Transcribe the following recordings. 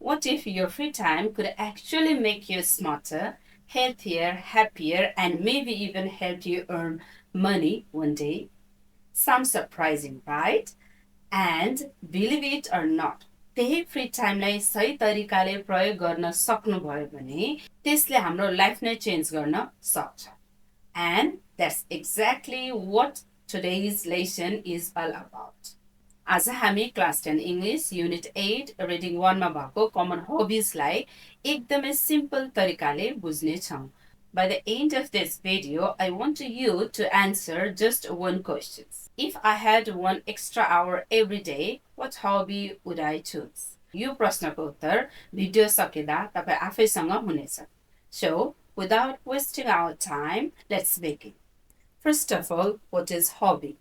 What if your free time could actually make you smarter, healthier, happier, and maybe even help you earn money one day? Sounds surprising, right? And believe it or not, त्यही free टाइमलाई सही तरिकाले प्रयोग गर्न सक्नुभयो भने त्यसले हाम्रो life नै चेन्ज गर्न सक्छ. And that's exactly what today's lesson is all about. आज हामी क्लास 10 इङ्ग्लिस युनिट 8 रिडिङ 1 मा भएको कमन हबिजलाई एकदमै सिम्पल तरिकाले बुझ्नेछौँ. By the end of this video, I want you to answer just one question. If I had 1 extra hour every day, what hobby would I choose? यो प्रश्नको उत्तर video सकिँदा तपाईँ आफैसँग हुनेछ. So, without wasting our time, let's begin. First of all, what is hobby?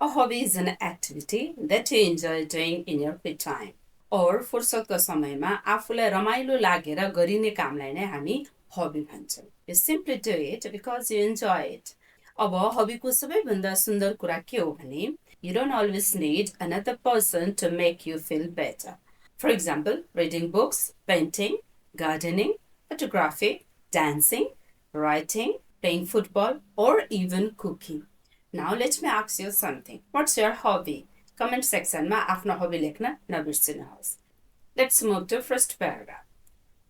A hobby is an activity that you enjoy doing in your free time. Or फुर्सदको समयमा आफूलाई रमाइलो लागेर गरिने कामलाई नै हामी हबी भन्छौँ. You simply do it because you enjoy it. अब हबीको सबैभन्दा सुन्दर कुरा के हो भने you don't always need another person to make you feel better. For example, reading books, painting, gardening, photography, dancing, writing, playing football, or even cooking. Now let me ask you something. What's your hobby? Comment section मा आफ्नो hobby लेख्न नबिर्सिनुहोस्. Let's move to first paragraph.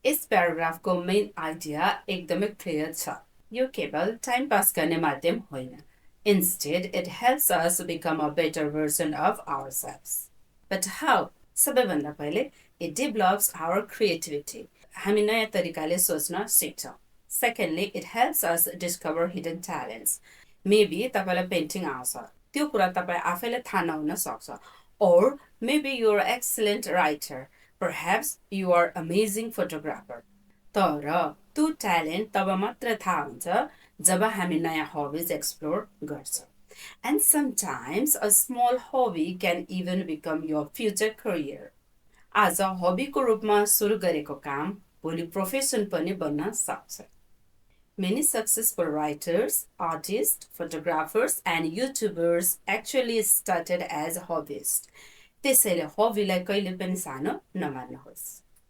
इस paragraph को main idea एकदमै clear छ. यो केवल time pass गर्ने माध्यम होइन. Instead, it helps us become a better version of ourselves. But how? सबैभन्दा पहिले it develops our creativity. हामी नयाँ तरिकाले सोच्न सिक्छौँ. Secondly, it helps us discover hidden talents. Maybe तपाईलाई पेन्टिङ आउँछ. त्यो कुरा तपाईँ आफैले थाहा नहुन सक्छ. Or maybe you're an excellent writer. Perhaps you are amazing photographer. तर त्यो ट्यालेन्ट तब मात्र थाहा हुन्छ जब हामी नयाँ हबिज एक्सप्लोर गर्छौँ. And sometimes a small hobby can even become your future career. आज हबीको रूपमा सुरु गरेको काम भोलि प्रोफेसन पनि बन्न सक्छ. Many successful writers, artists, photographers, and YouTubers actually started as hobbyists. त्यसैले हबीलाई कहिले पनि सानो नमान्नुहोस्.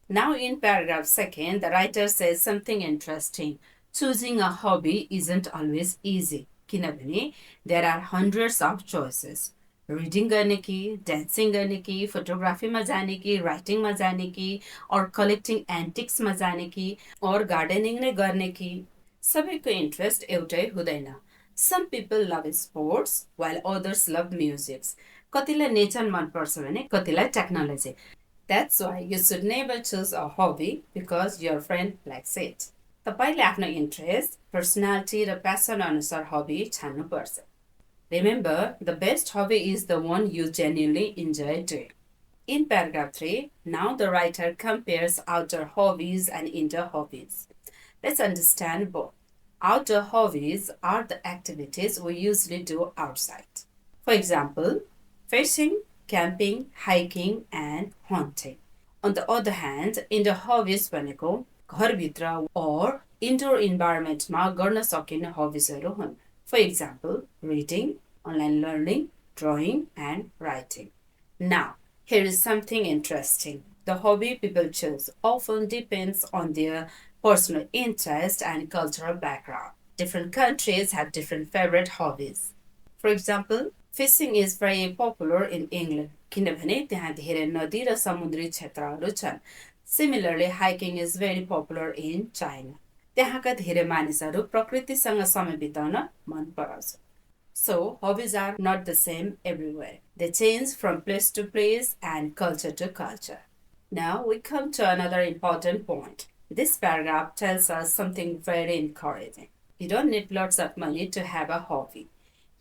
Now in paragraph 2, the writer says something interesting. Choosing a hobby isn't always easy. किनभने there are hundreds of choices. Reading गर्ने कि, dancing गर्ने कि, photography मा जाने कि, writing मा जाने कि, or collecting antiques मा जाने कि, or gardening नै गर्ने कि. सबैको इन्ट्रेस्ट एउटै हुँदैन. Some people love sports while others love music. कतिलाई नेचर मन पर्छ भने कतिलाई technology. That's why you should never choose a hobby because your friend likes it. तपाईले आफ्नो इन्ट्रेस्ट, पर्सनालिटी र प्यासन अनुसार हबी छान्नुपर्छ. Remember, the best hobby is the one you genuinely enjoy doing. In paragraph 3, now the writer compares outdoor hobbies and indoor hobbies. Let's understand both. Outdoor hobbies are the activities we usually do outside. For example, fishing, camping, hiking, and hunting. On the other hand, indoor hobbies भनेको घरभित्र or indoor environmentमा गर्न सकिने हबिजहरू हुन्. For example, reading, online learning, drawing, and writing. Now, here is something interesting. The hobby people choose often depends on their personal interest and cultural background. Different countries have different favorite hobbies. For example, fishing is very popular in England. किनभने त्यहाँ धेरै नदी र समुद्री क्षेत्रहरू छन्. Similarly, hiking is very popular in China. त्यहाँका धेरै मानिसहरू प्रकृतिसँग समय बिताउन मन पराउँछ. So, hobbies are not the same everywhere. They change from place to place and culture to culture. Now, we come to another important point. This paragraph tells us something very encouraging. You don't need lots of money to have a hobby.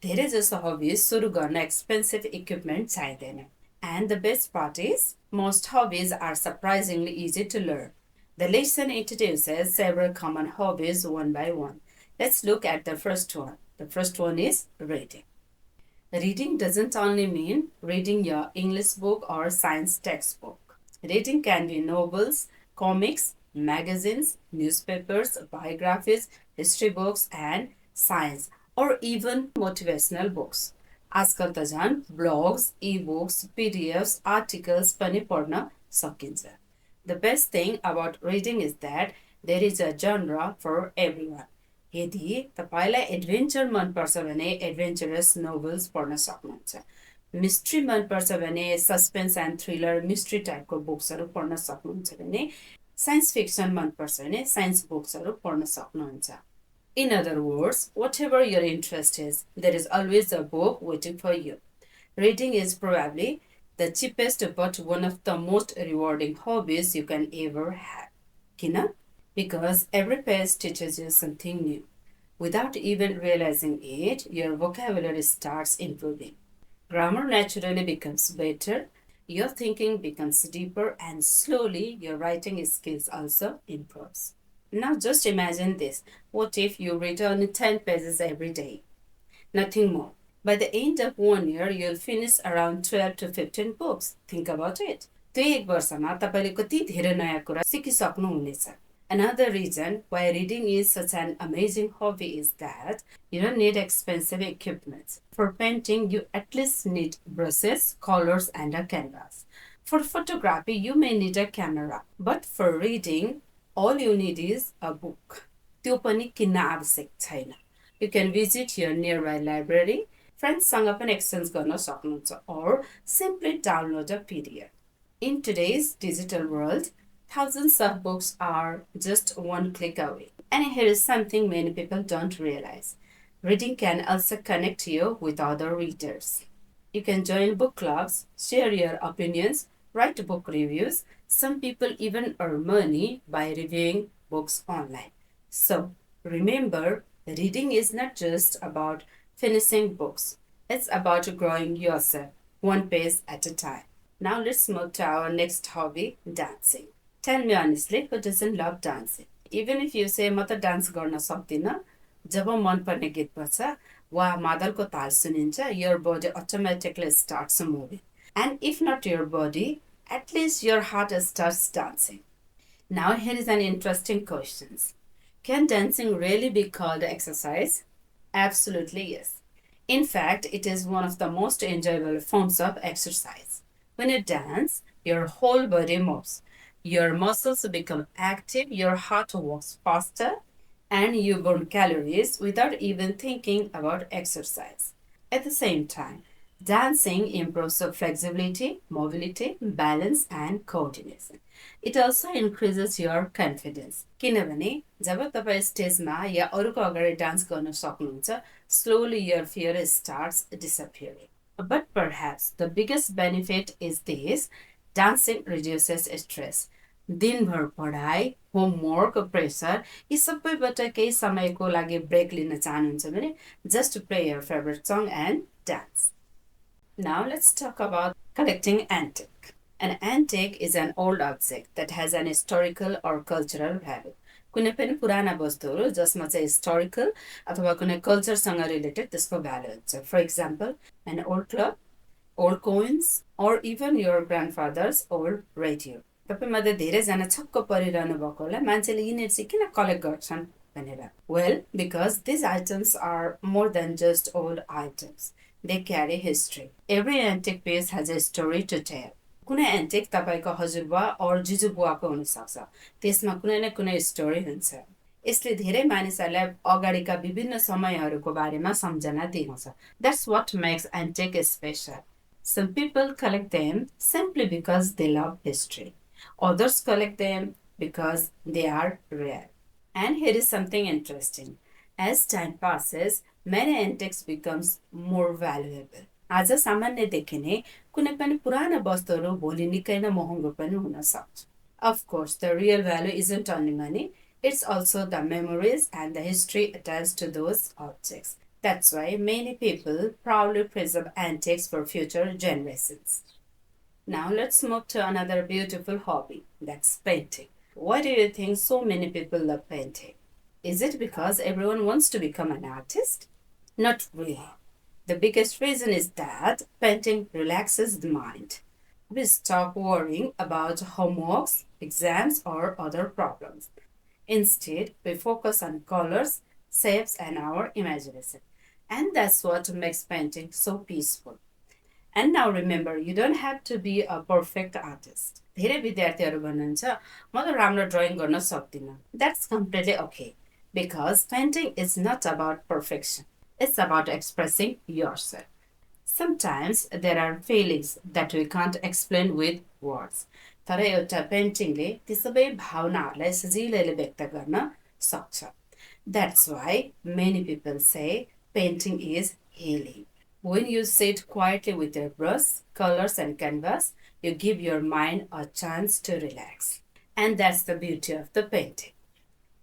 धेरै जसो hobbies सुरु गर्न expensive equipment चाहिँदैन. And the best part is, most hobbies are surprisingly easy to learn. The lesson introduces several common hobbies one by one. Let's look at the first one. The first one is reading. Reading doesn't only mean reading your English book or science textbook. Reading can be novels, comics, magazines, newspapers, biographies, history books, and science, or even motivational books. आजकल त झन् blogs, e-books, PDFs, articles पनि पढ्न सकिन्छ. The best thing about reading is that there is a genre for everyone. यदि तपाईँलाई adventure मनपर्छ भने एडभेन्चरस नोभल्स पढ्न सक्नुहुन्छ। मिस्ट्री मनपर्छ भने सस्पेन्स एन्ड थ्रिलर मिस्ट्री टाइपको बुक्सहरू पढ्न सक्नुहुन्छ भने साइन्स फिक्सन मनपर्छ भने साइन्स बुक्सहरू पढ्न सक्नुहुन्छ। In other words, whatever your interest is, there is always a book waiting for you. Reading is probably the cheapest but one of the most rewarding hobbies you can ever have. Kina? Because every page teaches you something new. Without even realizing it, your vocabulary starts improving. Grammar naturally becomes better, your thinking becomes deeper, and slowly your writing skills also improves. Now just imagine this. What if you read only 10 pages every day? Nothing more. By the end of 1 year, you'll finish around 12 to 15 books. Think about it. त्यो एक वर्षमा तपाईले कति धेरै नयाँ कुरा सिकिसक्नुहुनेछ। Another reason why reading is such an amazing hobby is that you don't need expensive equipment. For painting, you at least need brushes, colors, and a canvas. For photography, you may need a camera. But for reading, all you need is a book. त्यो पनि किन्न आवश्यक छैन। You can visit your nearby library, friends-सँग पनि exchange गर्न सक्नुहुन्छ, or simply download a PDF. In today's digital world, thousands of books are just one click away. And here is something many people don't realize. Reading can also connect you with other readers. You can join book clubs, share your opinions, write book reviews. Some people even earn money by reviewing books online. So, remember, reading is not just about finishing books. It's about growing yourself, one page at a time. Now let's move to our next hobby, dancing. Tell me honestly, who doesn't love dancing? Even if you say, म त dance गर्न सक्दिनँ, जब मनपर्ने गीत बज्छ वा मादलको ताल सुनिन्छ, your body automatically starts moving. And if not your body, at least your heart starts dancing. Now here is an interesting question. Can dancing really be called exercise? Absolutely yes. In fact, it is one of the most enjoyable forms of exercise. When you dance, your whole body moves. Your muscles become active, your heart works faster, and you burn calories without even thinking about exercise. At the same time, dancing improves flexibility, mobility, balance, and coordination. It also increases your confidence. किनभने जब तपाईँ स्टेजमा या अरूको अगाडि dance गर्न सक्नुहुन्छ, slowly your fear starts disappearing. But perhaps the biggest benefit is this: dancing reduces stress. दिनभर पढाइ, होमवर्क, प्रेसर, यी सबैबाट केही समयको लागि ब्रेक लिन चाहनुहुन्छ भने just play your favorite song and dance. Now let's talk about collecting antique. An antique is an old object that has an historical or cultural value. कुनै पनि पुराना वस्तुहरू जसमा चाहिँ historical अथवा कुनै कल्चरसँग रिलेटेड त्यसको भ्यालु हुन्छ. For example, an old clock, old coins, or even your grandfather's old radio. तपाईमध्ये धेरैजना छक्क परिरहनु भएको होला, मान्छेले यिनीहरू चाहिँ किन कलेक्ट गर्छन् भनेर. Well, because these items are more than just old items. They carry history. Every antique piece has a story to tell. कुनै एन्टिक तपाईको हजुरबा और जिजुबुवाको हुन सक्छ. त्यसमा कुनै न कुनै स्टोरी हुन्छ. यसले धेरै मानिसहरूलाई अगाडिका विभिन्न समयहरूको बारेमा सम्झना दिन्छ. That's what makes antique special. Some people collect them simply because they love history. Others collect them because they are rare. And here is something interesting. As time passes, many antiques becomes more valuable. आज सामान्य देखिने कुनै पनि पुराना वस्तुहरू भोलि निकै नै महँगो पनि हुन सक्छ. Of course, the real value isn't only money, it's also the memories and the history attached to those objects. That's why many people proudly preserve antiques for future generations. Now let's move to another beautiful hobby, that's painting. Why do you think so many people love painting? Is it because everyone wants to become an artist? Not really. The biggest reason is that painting relaxes the mind. We stop worrying about homeworks, exams, or other problems. Instead, we focus on colors, shapes, and our imagination. And that's what makes painting so peaceful. And now remember, you don't have to be a perfect artist. धेरै विद्यार्थीहरू भन्नुहुन्छ म त राम्रो drying गर्न सक्दिनँ. That's completely okay because painting is not about perfection. It's about expressing yourself. Sometimes there are feelings that we can't explain with words. तर एउटा पेन्टिङले ती सबै भावनाहरूलाई सजिलैले व्यक्त गर्न सक्छ. That's why many people say painting is healing. When you sit quietly with your brush, colors, and canvas, you give your mind a chance to relax. And that's the beauty of the painting.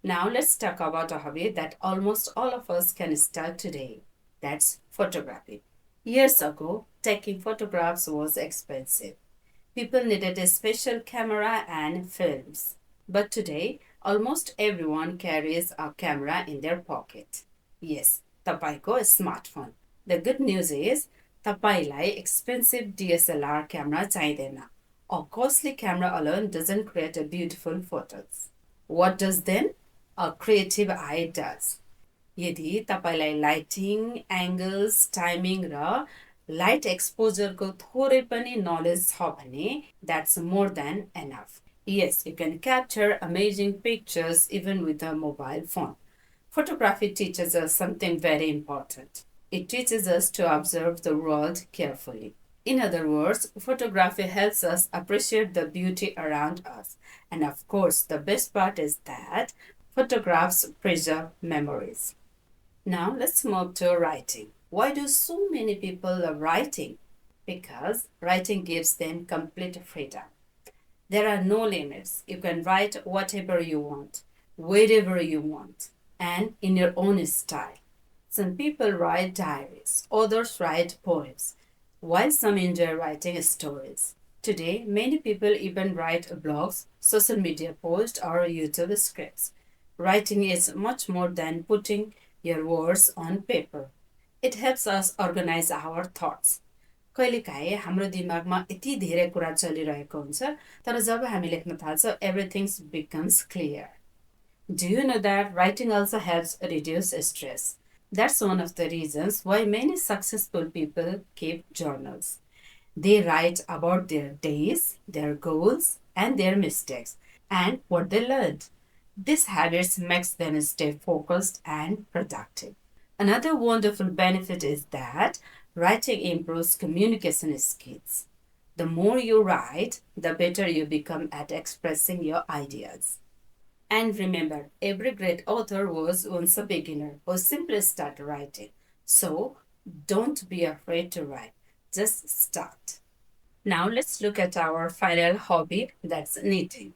Now let's talk about a hobby that almost all of us can start today. That's photography. Years ago, taking photographs was expensive. People needed a special camera and films. But today, almost everyone carries a camera in their pocket. Yes, तपाईको smartphone. The good news is, तपाईलाई expensive DSLR camera चाहिँदैन. A costly camera alone doesn't create a beautiful photos. What does then? A creative eye does. यदि तपाईलाई lighting, angles, timing र light एक्सपोजरको थोरै पनि knowledge छ भने that's more than enough. Yes, you can capture amazing pictures even with a mobile phone. Photography teaches us something very important. It teaches us to observe the world carefully. In other words, photography helps us appreciate the beauty around us. And of course, the best part is that photographs preserve memories. Now let's move to writing. Why do so many people love writing? Because writing gives them complete freedom. There are no limits. You can write whatever you want, wherever you want, and in your own style. Some people write diaries, others write poems, while some enjoy writing stories. Today, many people even write blogs, social media posts, or YouTube scripts. Writing is much more than putting your words on paper. It helps us organize our thoughts. कहिलेकाहीँ हाम्रो दिमागमा यति धेरै कुरा चलिरहेको हुन्छ तर जब हामी लेख्न थाल्छौँ everything becomes clear. Do you know that writing also helps reduce stress? That's one of the reasons why many successful people keep journals. They write about their days, their goals, and their mistakes, and what they learned. This habit makes them stay focused and productive. Another wonderful benefit is that writing improves communication skills. The more you write, the better you become at expressing your ideas. And remember, every great author was once a beginner who simply started writing. So, don't be afraid to write. Just start. Now let's look at our final hobby, that's knitting.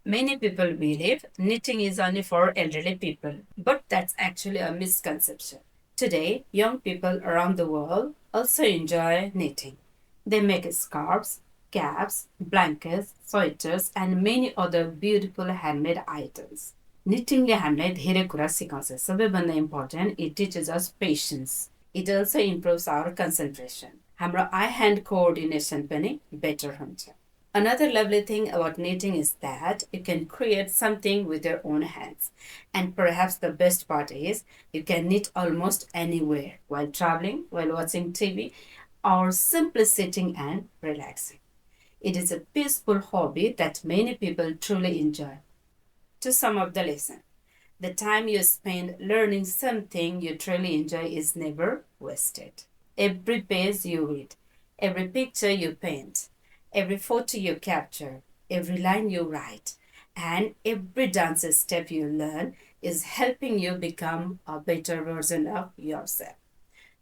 Many people believe knitting is only for elderly people, but that's actually a misconception. Today, young people around the world also enjoy knitting. They make scarves, caps, blankets, sweaters, and many other beautiful handmade items. Knittingले हामीलाई धेरै कुरा सिकाउँछ. सबैभन्दा important, it teaches us patience. It also improves our concentration. हाम्रो eye-hand coordination पनि better हुन्छ. Another lovely thing about knitting is that you can create something with your own hands. And perhaps the best part is you can knit almost anywhere, while traveling, while watching TV, or simply sitting and relaxing. It is a peaceful hobby that many people truly enjoy. To sum up the lesson, the time you spend learning something you truly enjoy is never wasted. Every page you read, every picture you paint, every photo you capture, every line you write, and every dance step you learn is helping you become a better version of yourself.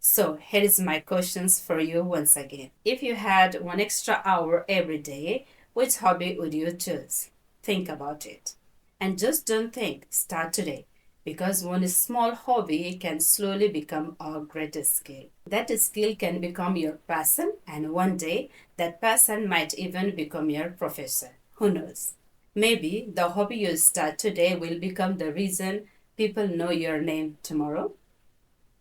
So, here is my questions for you once again. If you had 1 extra hour every day, which hobby would you choose? Think about it. And just don't think, start today. Because one small hobby can slowly become a great skill. That skill can become your passion, and one day that passion might even become your profession. Who knows? Maybe the hobby you start today will become the reason people know your name tomorrow.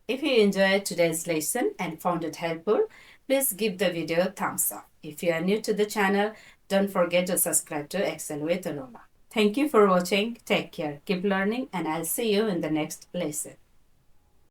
If you enjoyed today's lesson and found it helpful, please give the video a thumbs up. If you are new to the channel, don't forget to subscribe to Excel with Roma. Thank you for watching. Take care. Keep learning, and I'll see you in the next lesson.